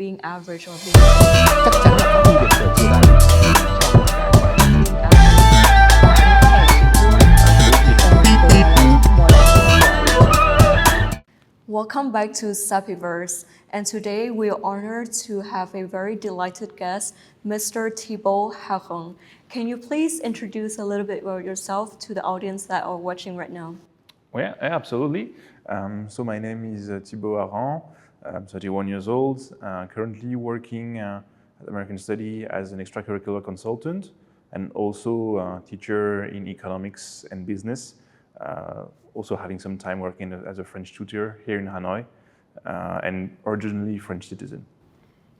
being average or being chắc chắn là các khu vực ở chưa đang trong Welcome back to Sapiverse, and today we are honored to have a very delighted guest, Mr. Thibault Harant. Can you please introduce a little bit about yourself to the audience that are watching right now? Well, yeah, absolutely. So my name is Thibault Harant. I'm 31 years old, currently working at American Study as an extracurricular consultant and also a teacher in economics and business. Also having some time working as a French tutor here in Hanoi, and originally French citizen.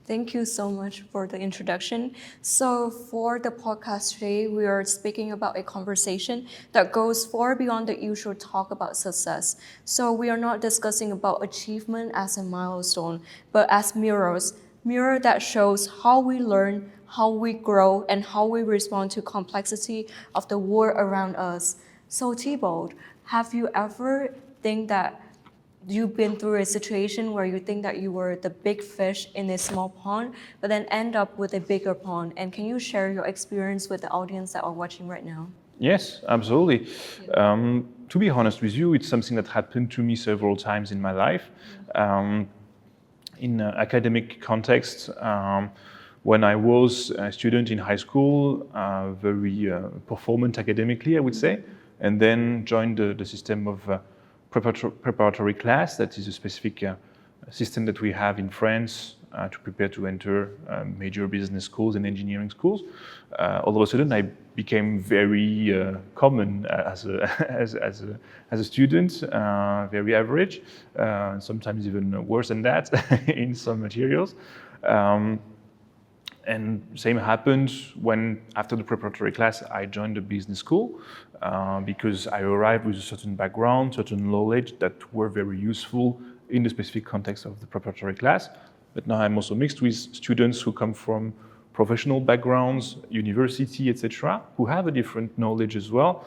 Thank you so much for the introduction. So for the podcast today, we are speaking about a conversation that goes far beyond the usual talk about success. So we are not discussing about achievement as a milestone, but as mirror that shows how we learn, how we grow, and how we respond to complexity of the world around us. So Thibault, have you ever think that you've been through a situation where you think that you were the big fish in a small pond, but then end up with a bigger pond? And can you share your experience with the audience that are watching right now? Yes, absolutely. To be honest with you, it's something that happened to me several times in my life. In academic context, when I was a student in high school, very performant academically, I would say, and then joined the system of preparatory class. That is a specific system that we have in France to prepare to enter major business schools and engineering schools. All of a sudden, I became very common as a student, very average, sometimes even worse than that in some materials. And same happened when, after the preparatory class, I joined the business school because I arrived with a certain background, certain knowledge that were very useful in the specific context of the preparatory class. But now I'm also mixed with students who come from professional backgrounds, university, etc., who have a different knowledge as well,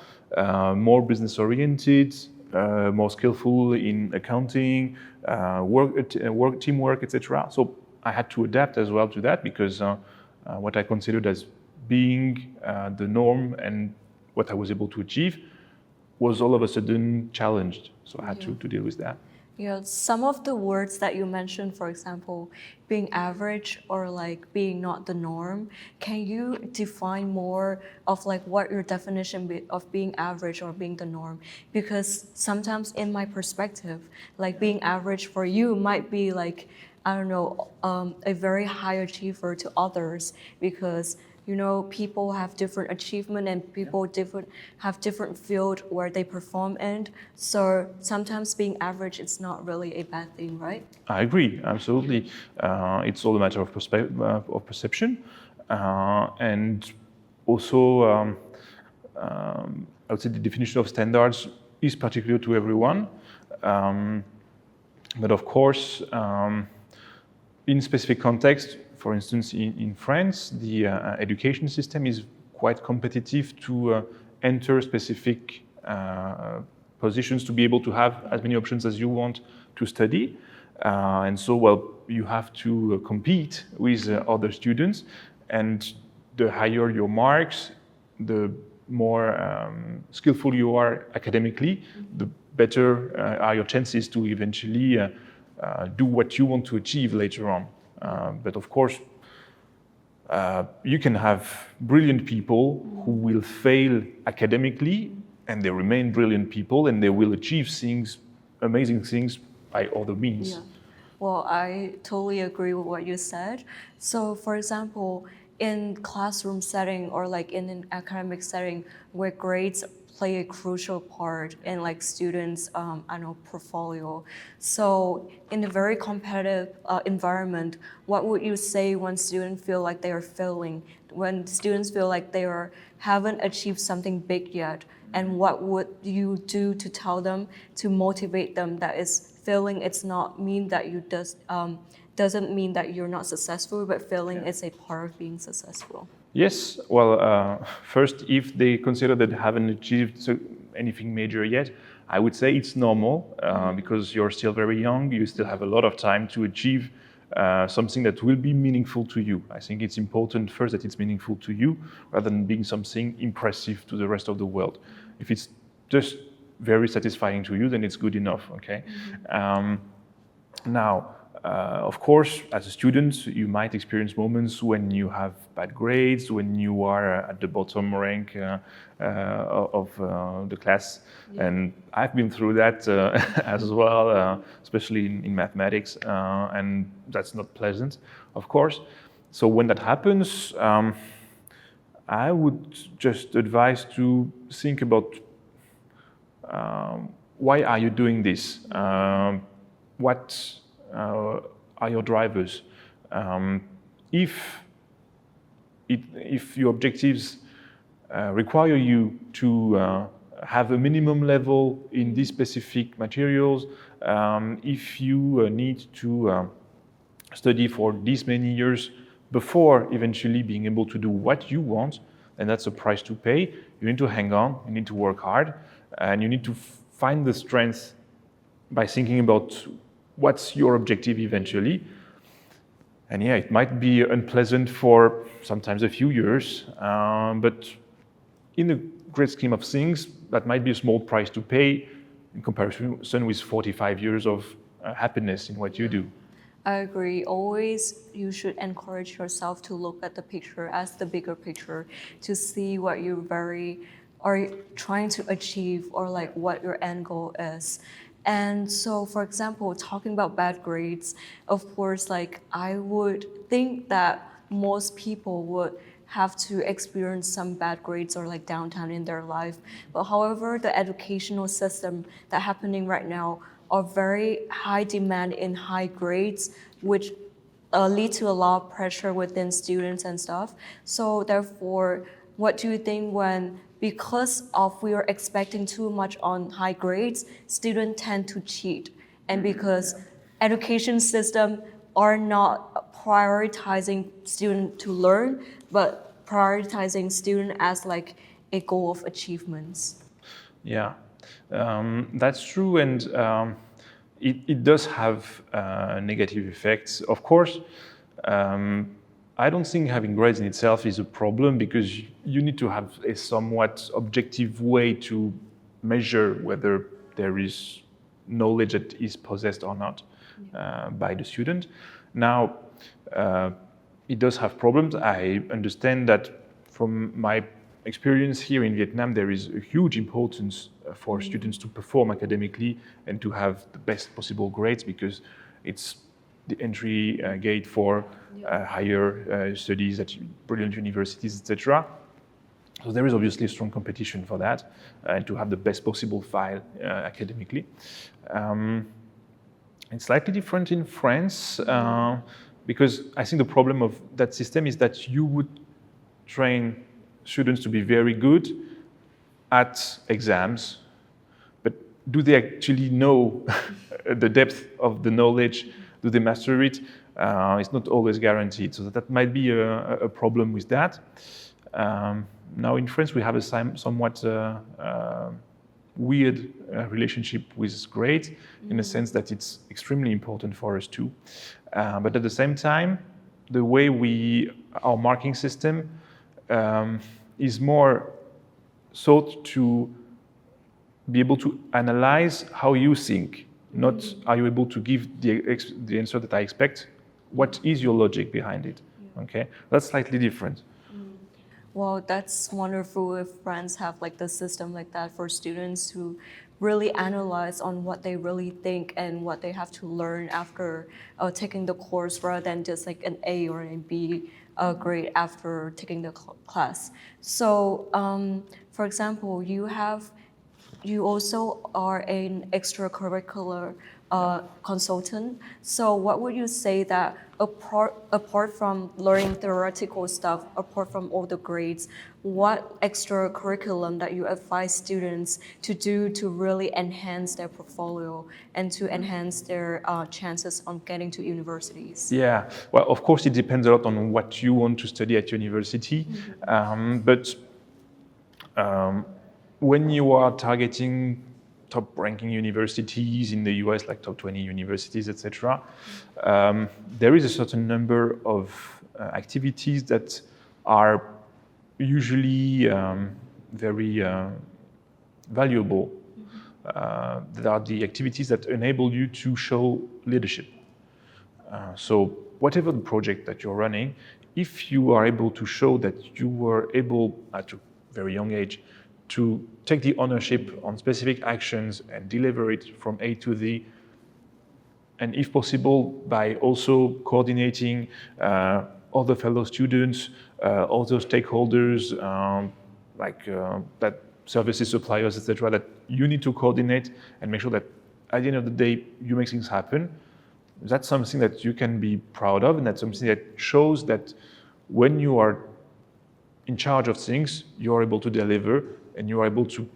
more business-oriented, more skillful in accounting, work teamwork, etc. So I had to adapt as well to that because what I considered as being the norm and what I was able to achieve was all of a sudden challenged. So I had to deal with that. Yeah, some of the words that you mentioned, for example, being average or like being not the norm, can you define more of like what your definition of being average or being the norm? Because sometimes in my perspective, like being average for you might be like, I don't know, a very high achiever to others because, you know, people have different achievement and people have different field where they perform in. So sometimes being average is not really a bad thing, right? I agree, absolutely. It's all a matter of perception. And also, I would say the definition of standards is particular to everyone. But of course, in specific context, for instance, in France, the education system is quite competitive to enter specific positions to be able to have as many options as you want to study. And so, well, you have to compete with other students, and the higher your marks, the more skillful you are academically, the better are your chances to eventually do what you want to achieve later on. But of course, you can have brilliant people who will fail academically and they remain brilliant people and they will achieve things, amazing things by other means. Yeah. Well, I totally agree with what you said. So for example, in classroom setting or like in an academic setting where grades play a crucial part in like students' portfolio. So in a very competitive environment, what would you say when students feel like they are failing, when students feel like they haven't achieved something big yet? And what would you do to tell them, to motivate them that is failing, it's not mean that you doesn't mean that you're not successful, but failing is a part of being successful? Yes, well, first, if they consider that they haven't achieved anything major yet, I would say it's normal because you're still very young, you still have a lot of time to achieve something that will be meaningful to you. I think it's important first that it's meaningful to you rather than being something impressive to the rest of the world. If it's just very satisfying to you, then it's good enough, okay? Now, of course, as a student, you might experience moments when you have bad grades, when you are at the bottom rank of the class. And I've been through that as well, especially in mathematics, and that's not pleasant, of course. So when that happens, I would just advise to think about why are you doing this? What are your drivers? If your objectives require you to have a minimum level in these specific materials, if you need to study for these many years before eventually being able to do what you want, and that's a price to pay, you need to hang on, you need to work hard, and you need to find the strength by thinking about what's your objective eventually. And yeah, it might be unpleasant for sometimes a few years, but in the great scheme of things, that might be a small price to pay in comparison with 45 years of happiness in what you do. I agree. Always, you should encourage yourself to look at the picture as the bigger picture, to see what you are trying to achieve or like what your end goal is. And so, for example, talking about bad grades, of course, like I would think that most people would have to experience some bad grades or like downtime in their life. But however, the educational system that's happening right now are very high demand in high grades, which lead to a lot of pressure within students and stuff. So therefore, what do you think when, because of we are expecting too much on high grades, students tend to cheat, and because education system are not prioritizing student to learn, but prioritizing student as like a goal of achievements. Yeah, that's true, and it does have negative effects. Of course, I don't think having grades in itself is a problem, because you need to have a somewhat objective way to measure whether there is knowledge that is possessed or not by the student. Now, it does have problems. I understand that from my experience here in Vietnam, there is a huge importance for students to perform academically and to have the best possible grades, because it's the entry gate for higher studies at brilliant universities, etc. So there is obviously a strong competition for that, and to have the best possible file academically. It's slightly different in France, because I think the problem of that system is that you would train students to be very good at exams, but do they actually know the depth of the knowledge? Do they master it? It's not always guaranteed. So that might be a problem with that. Now in France, we have a somewhat weird relationship with grades, in the sense that it's extremely important for us too. But at the same time, the way our marking system is more thought to be able to analyze how you think, not are you able to give the answer that I expect. What is your logic behind it? Okay, that's slightly different. Well, that's wonderful if friends have like the system like that for students to really analyze on what they really think and what they have to learn after taking the course, rather than just like an A or a B grade after taking the class. So, for example, you also are an extracurricular consultant. So what would you say that apart from learning theoretical stuff, apart from all the grades, what extra curriculum that you advise students to do to really enhance their portfolio and to enhance their chances on getting to universities? Yeah, well, of course, it depends a lot on what you want to study at university. But when you are targeting top-ranking universities in the US, like top 20 universities, etc., there is a certain number of activities that are usually very valuable. That are the activities that enable you to show leadership. So whatever the project that you're running, if you are able to show that you were able at a very young age to take the ownership on specific actions and deliver it from A to Z, and if possible by also coordinating other fellow students, other stakeholders, that services suppliers, etc., that you need to coordinate and make sure that at the end of the day you make things happen. That's something that you can be proud of, and that's something that shows that when you are in charge of things, you are able to deliver and you are able to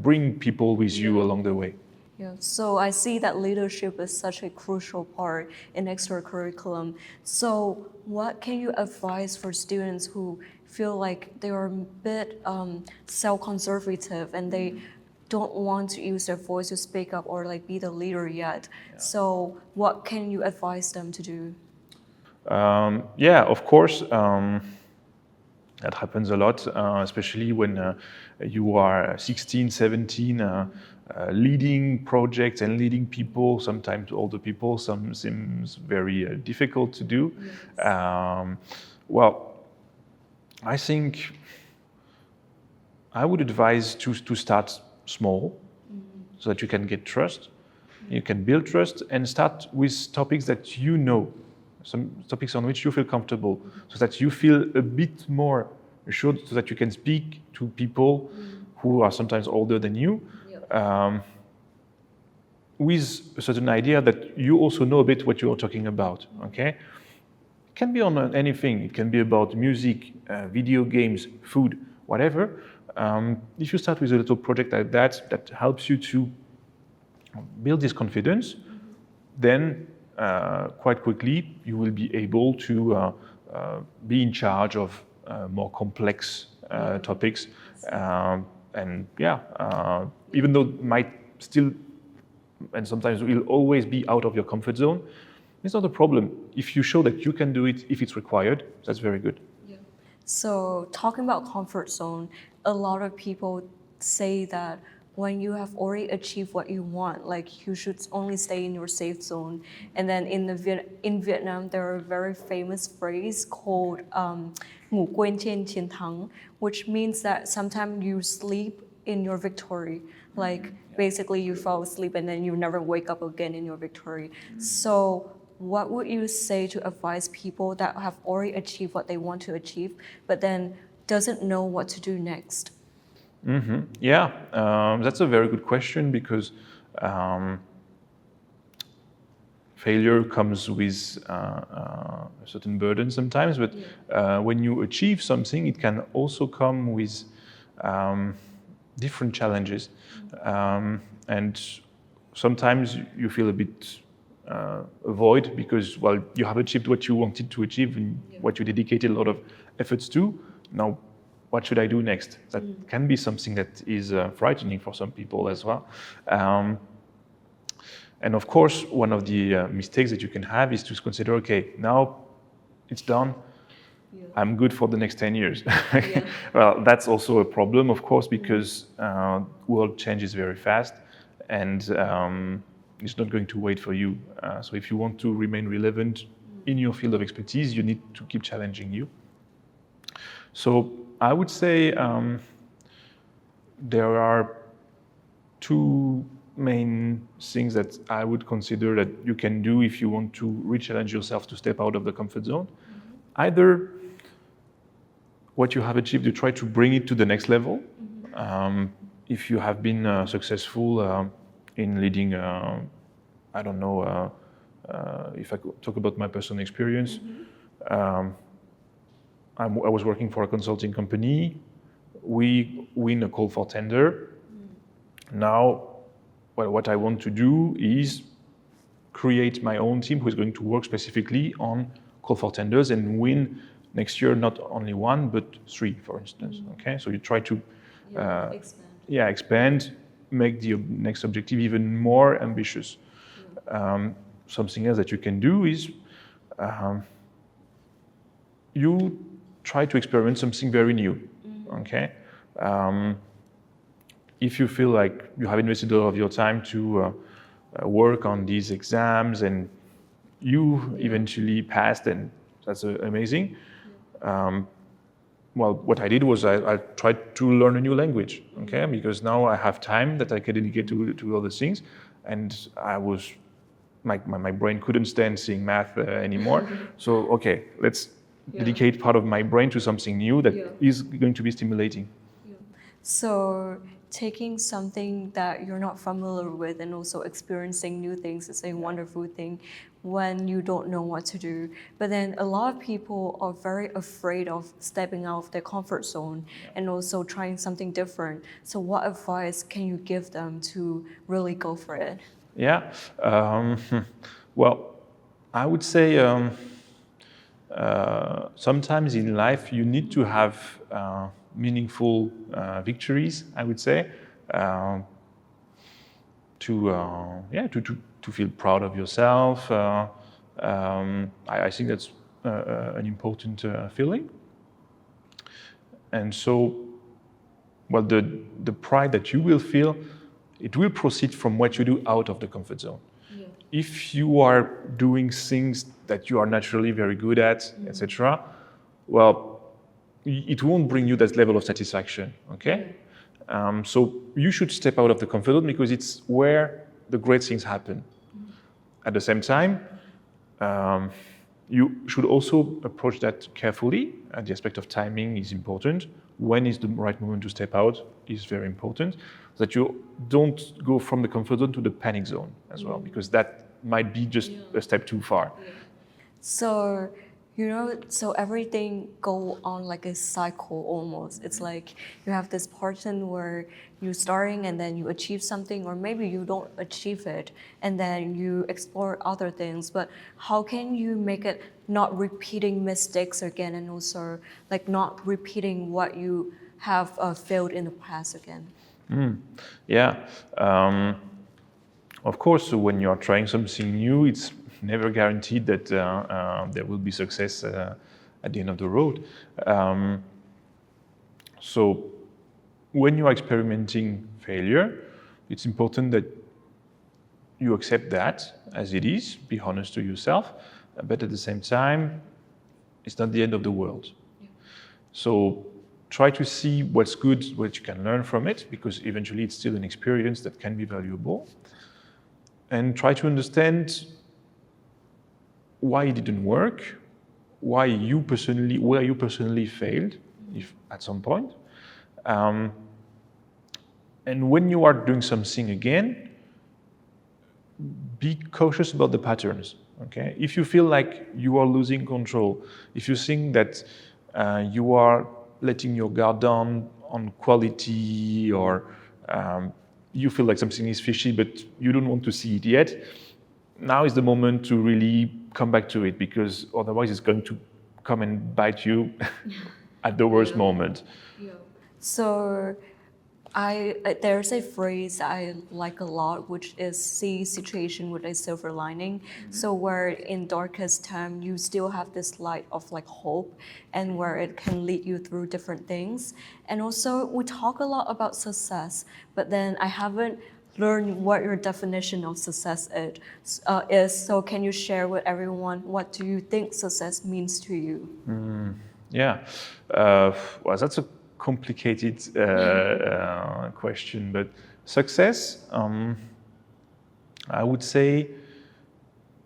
bring people with you along the way. Yeah, so I see that leadership is such a crucial part in extracurriculum. So what can you advise for students who feel like they are a bit self-conservative and they don't want to use their voice to speak up or like be the leader yet? Yeah. So what can you advise them to do? Of course. That happens a lot, especially when you are 16, 17, leading projects and leading people, sometimes older people, some seems very difficult to do. Yes. I think I would advise to start small, so that you can get trust, you can build trust, and start with topics that you know, some topics on which you feel comfortable, so that you feel a bit more assured, so that you can speak to people who are sometimes older than you, with a certain idea that you also know a bit what you're talking about, okay? It can be on anything. It can be about music, video games, food, whatever. If you start with a little project like that helps you to build this confidence, then quite quickly you will be able to be in charge of more complex topics. Even though it might still, and sometimes will always be out of your comfort zone, it's not a problem. If you show that you can do it, if it's required, that's very good. Yeah. So talking about comfort zone, a lot of people say that when you have already achieved what you want, like you should only stay in your safe zone. And then in Vietnam, there are a very famous phrase called "ngủ quên trên chiến thắng," which means that sometimes you sleep in your victory. Like basically you fall asleep and then you never wake up again in your victory. So what would you say to advise people that have already achieved what they want to achieve, but then doesn't know what to do next? That's a very good question, because failure comes with a certain burden sometimes, but when you achieve something, it can also come with different challenges. And sometimes you feel a bit void because, you have achieved what you wanted to achieve and what you dedicated a lot of efforts to. Now, what should I do next? That can be something that is frightening for some people as well. And of course, one of the mistakes that you can have is to consider, okay, now it's done. I'm good for the next 10 years. Well, that's also a problem, of course, because world changes very fast, and it's not going to wait for you. So if you want to remain relevant in your field of expertise, you need to keep challenging you. So I would say there are two main things that I would consider that you can do if you want to re-challenge yourself to step out of the comfort zone. Either what you have achieved, you try to bring it to the next level. If you have been successful in leading, if I could talk about my personal experience, I was working for a consulting company. We win a call for tender. Now, what I want to do is create my own team who is going to work specifically on call for tenders and win next year not only one but 3, for instance. Okay, so you try to expand, make the next objective even more ambitious. Something else that you can do is you try to experiment something very new. Okay. If you feel like you have invested a lot of your time to work on these exams and you eventually passed, and that's amazing. Well, what I did was I tried to learn a new language, okay? Because now I have time that I can dedicate to other things, and my brain couldn't stand seeing math anymore. So, okay, let's dedicate part of my brain to something new that is going to be stimulating. So taking something that you're not familiar with and also experiencing new things is a wonderful thing when you don't know what to do. But then a lot of people are very afraid of stepping out of their comfort zone and also trying something different. So what advice can you give them to really go for it? Yeah, well, I would say sometimes in life you need to have meaningful victories, I would say, to feel proud of yourself. I think that's an important feeling. And so, well, the pride that you will feel, it will proceed from what you do out of the comfort zone. Yeah. If you are doing things that you are naturally very good at, etc., well, it won't bring you that level of satisfaction, okay? So you should step out of the comfort zone because it's where the great things happen. At the same time, you should also approach that carefully. The aspect of timing is important. When is the right moment to step out is very important, so that you don't go from the comfort zone to the panic zone as well, because that might be just a step too far. So, so everything go on like a cycle almost. It's like you have this portion where you're starting and then you achieve something, or maybe you don't achieve it and then you explore other things. But how can you make it not repeating mistakes again, and also like not repeating what you have failed in the past again? Of course, so when you're trying something new, it's never guaranteed that there will be success at the end of the road. So when you are experimenting failure, it's important that you accept that as it is, be honest to yourself, but at the same time, it's not the end of the world. So try to see what's good, what you can learn from it, because eventually it's still an experience that can be valuable. And try to understand why it didn't work, where you personally failed, if at some point. And when you are doing something again, be cautious about the patterns. Okay? If you feel like you are losing control, if you think that you are letting your guard down on quality, or you feel like something is fishy but you don't want to see it yet, now is the moment to really come back to it, because otherwise it's going to come and bite you at the worst moment. So there's a phrase I like a lot, which is see situation with a silver lining. So where in darkest time you still have this light of like hope, and where it can lead you through different things. And also we talk a lot about success, but then I haven't learned what your definition of success is. So can you share with everyone, what do you think success means to you? Well, that's a complicated question, but success, I would say,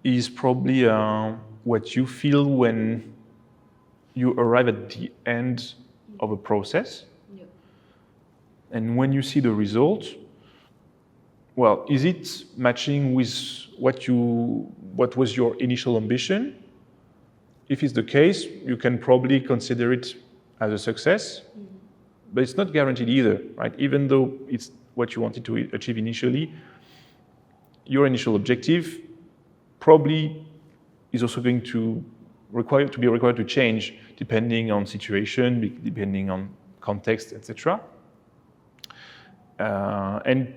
is probably what you feel when you arrive at the end of a process. And when you see the result, well, is it matching with what was your initial ambition? If it's the case, you can probably consider it as a success, but it's not guaranteed either, right? Even though it's what you wanted to achieve initially, your initial objective probably is also going to be required to change depending on situation, depending on context, etc. And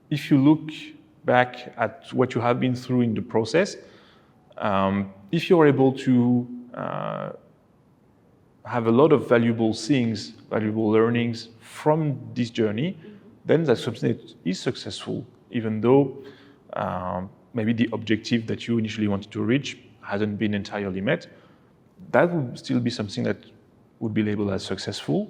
if you look back at what you have been through in the process, if you're able to have a lot of valuable things, valuable learnings from this journey, then that's something that is successful, even though maybe the objective that you initially wanted to reach hasn't been entirely met. That would still be something that would be labeled as successful.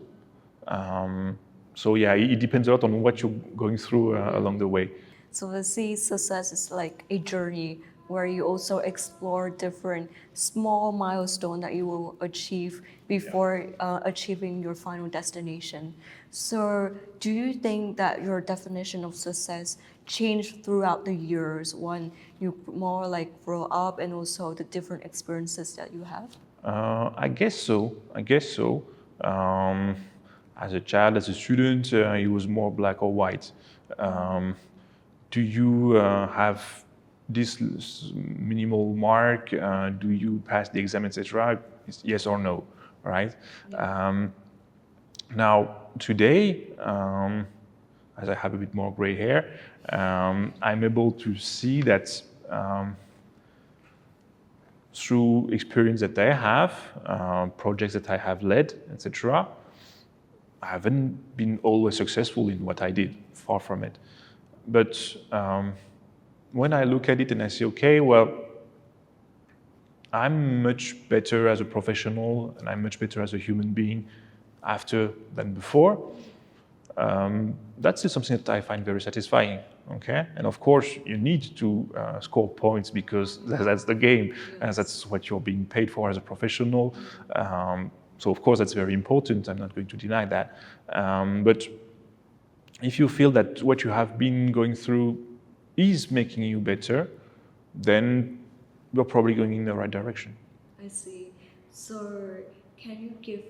So yeah, it depends a lot on what you're going through along the way. So let's see, success is like a journey where you also explore different small milestones that you will achieve before achieving your final destination. So do you think that your definition of success changed throughout the years when you more like grow up and also the different experiences that you have? I guess so. As a child, as a student, it was more black or white. Do you have this minimal mark? Do you pass the exam, etc.? Yes or no, right? Now, today, as I have a bit more gray hair, I'm able to see that through experience that I have, projects that I have led, etc., I haven't been always successful in what I did, far from it. But when I look at it and I say, okay, well, I'm much better as a professional and I'm much better as a human being after than before, that's just something that I find very satisfying. Okay, and of course you need to score points because that's the game, and that's what you're being paid for as a professional. So of course that's very important. I'm not going to deny that. But if you feel that what you have been going through is making you better, then you're probably going in the right direction. I see. So can you give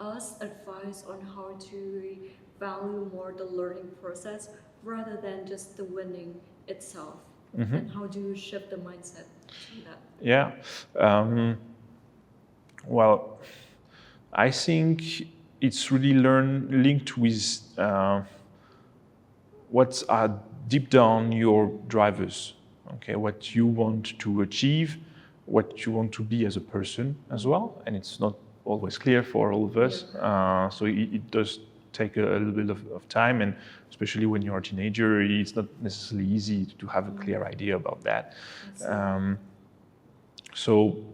us advice on how to value more the learning process rather than just the winning itself? And how do you shift the mindset to that? Yeah. Well, I think it's really linked with what are deep down your drivers. Okay, what you want to achieve, what you want to be as a person as well, and it's not always clear for all of us. So it does take a little bit of time, and especially when you're a teenager, it's not necessarily easy to have a clear idea about that. So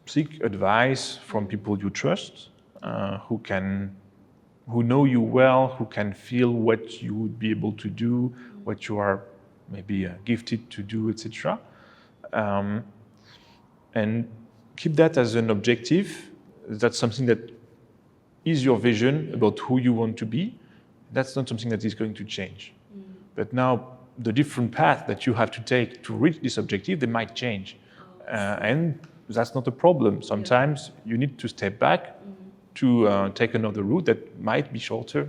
seek advice from people you trust, who know you well, who can feel what you would be able to do, what you are maybe gifted to do, etc. And keep that as an objective. That's something that is your vision about who you want to be. That's not something that is going to change. But now the different path that you have to take to reach this objective, they might change. And that's not a problem. Sometimes you need to step back to take another route that might be shorter.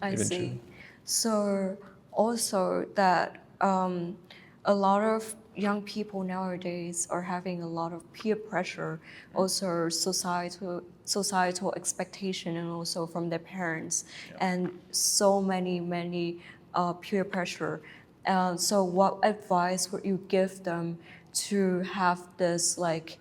I eventually. see. So also that a lot of young people nowadays are having a lot of peer pressure, also societal expectation, and also from their parents, and so many peer pressure. So what advice would you give them to have this like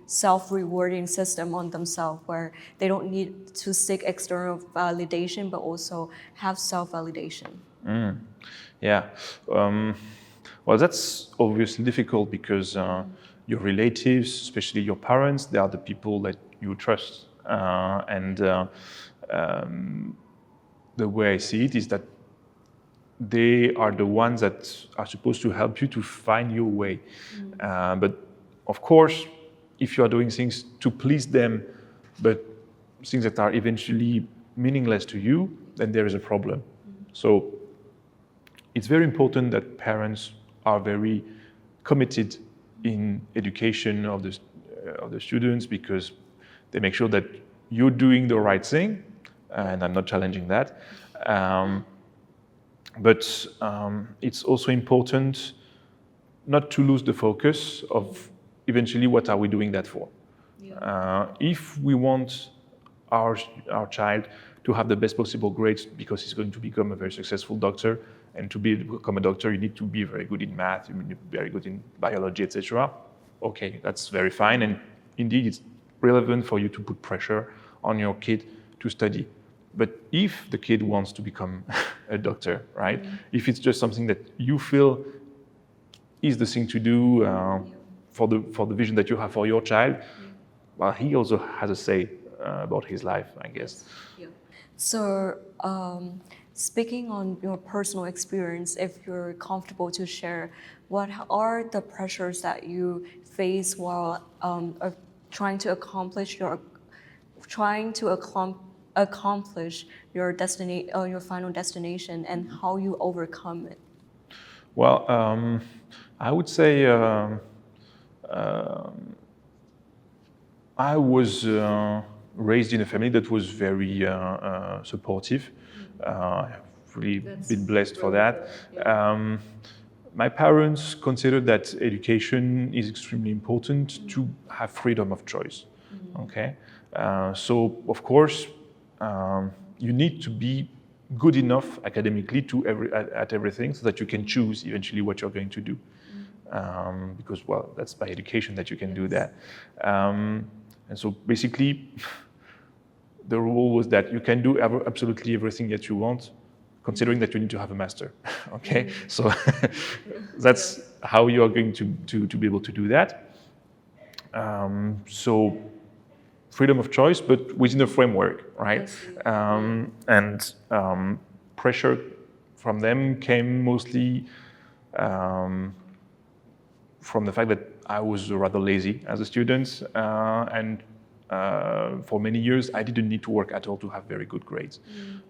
self-rewarding system on themselves where they don't need to seek external validation but also have self-validation? Yeah. Well, that's obviously difficult because your relatives, especially your parents, they are the people that you trust. And the way I see it is that they are the ones that are supposed to help you to find your way. But of course, if you are doing things to please them, but things that are eventually meaningless to you, then there is a problem. So it's very important that parents are very committed in education of the students, because they make sure that you're doing the right thing, and I'm not challenging that. But it's also important not to lose the focus of eventually what are we doing that for. If we want our child to have the best possible grades because he's going to become a very successful doctor. And to become a doctor, you need to be very good in math, you need to be very good in biology, etc. Okay, that's very fine. And indeed, it's relevant for you to put pressure on your kid to study. But if the kid wants to become a doctor, right? If it's just something that you feel is the thing to do for the vision that you have for your child, well, he also has a say about his life, I guess. Yeah. So, speaking on your personal experience, if you're comfortable to share, what are the pressures that you face while trying to accomplish your final destination, and how you overcome it? Well, I would say I was raised in a family that was very supportive. I've really been blessed for that. My parents considered that education is extremely important to have freedom of choice. Okay, so of course you need to be good enough academically at everything so that you can choose eventually what you're going to do. Because, well, that's by education that you can do that. And so basically, the rule was that you can do absolutely everything that you want, considering that you need to have a master. Okay, so that's how you are going to be able to do that. So freedom of choice, but within a framework, right? And pressure from them came mostly from the fact that I was rather lazy as a student, and for many years I didn't need to work at all to have very good grades.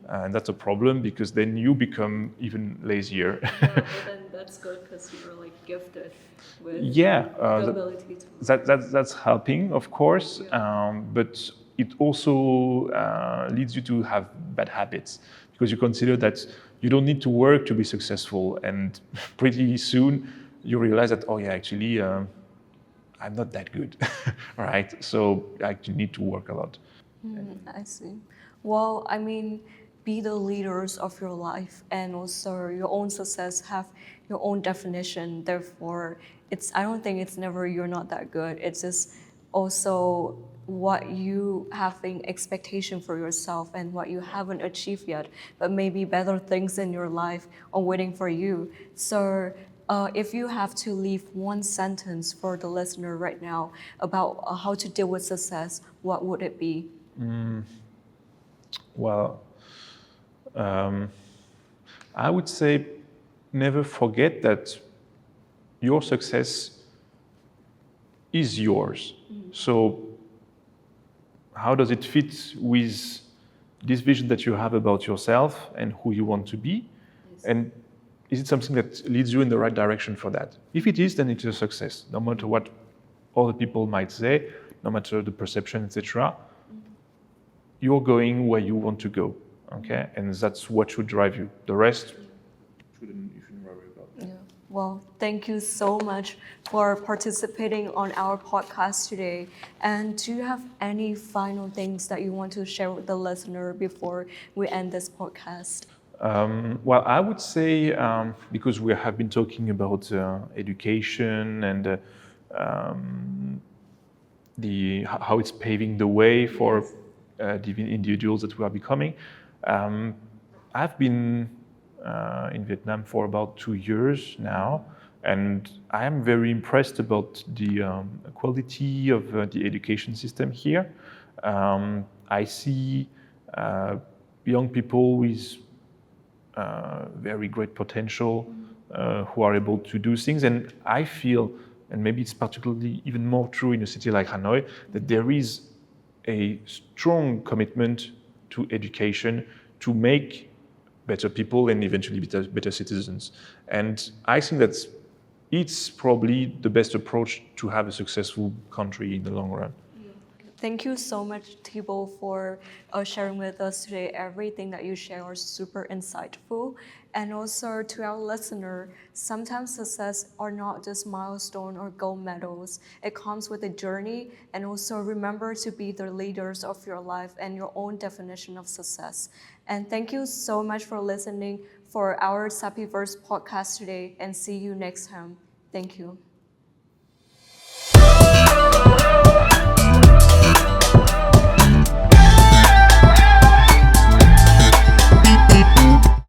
And that's a problem because then you become even lazier. Well, then that's good because you're like gifted with the ability to. That's helping, of course, but it also leads you to have bad habits because you consider that you don't need to work to be successful, and pretty soon you realize that, oh yeah, actually I'm not that good, right? So I actually need to work a lot. I see. Well, I mean, be the leaders of your life, and also your own success have your own definition. Therefore, I don't think it's never you're not that good. It's just also what you have an expectation for yourself and what you haven't achieved yet, but maybe better things in your life are waiting for you. So if you have to leave one sentence for the listener right now about how to deal with success, what would it be? Well, I would say never forget that your success is yours. So how does it fit with this vision that you have about yourself and who you want to be? And is it something that leads you in the right direction for that? If it is, then it's a success, no matter what other people might say, no matter the perception, etc. You're going where you want to go, okay? And that's what should drive you. The rest, you shouldn't worry about. Yeah. Well, thank you so much for participating on our podcast today. And do you have any final things that you want to share with the listener before we end this podcast? Well, I would say, because we have been talking about education and how it's paving the way for the individuals that we are becoming. I've been in Vietnam for about 2 years now, and I am very impressed about the quality of the education system here. I see young people with very great potential who are able to do things, and I feel, and maybe it's particularly even more true in a city like Hanoi, that there is a strong commitment to education to make better people and eventually better citizens. And I think that it's probably the best approach to have a successful country in the long run. Thank you so much, Thibault, for sharing with us today. Everything that you share was super insightful. And also to our listener, sometimes success are not just milestone or gold medals. It comes with a journey, and also remember to be the leaders of your life and your own definition of success. And thank you so much for listening for our Sapiverse podcast today, and see you next time. Thank you.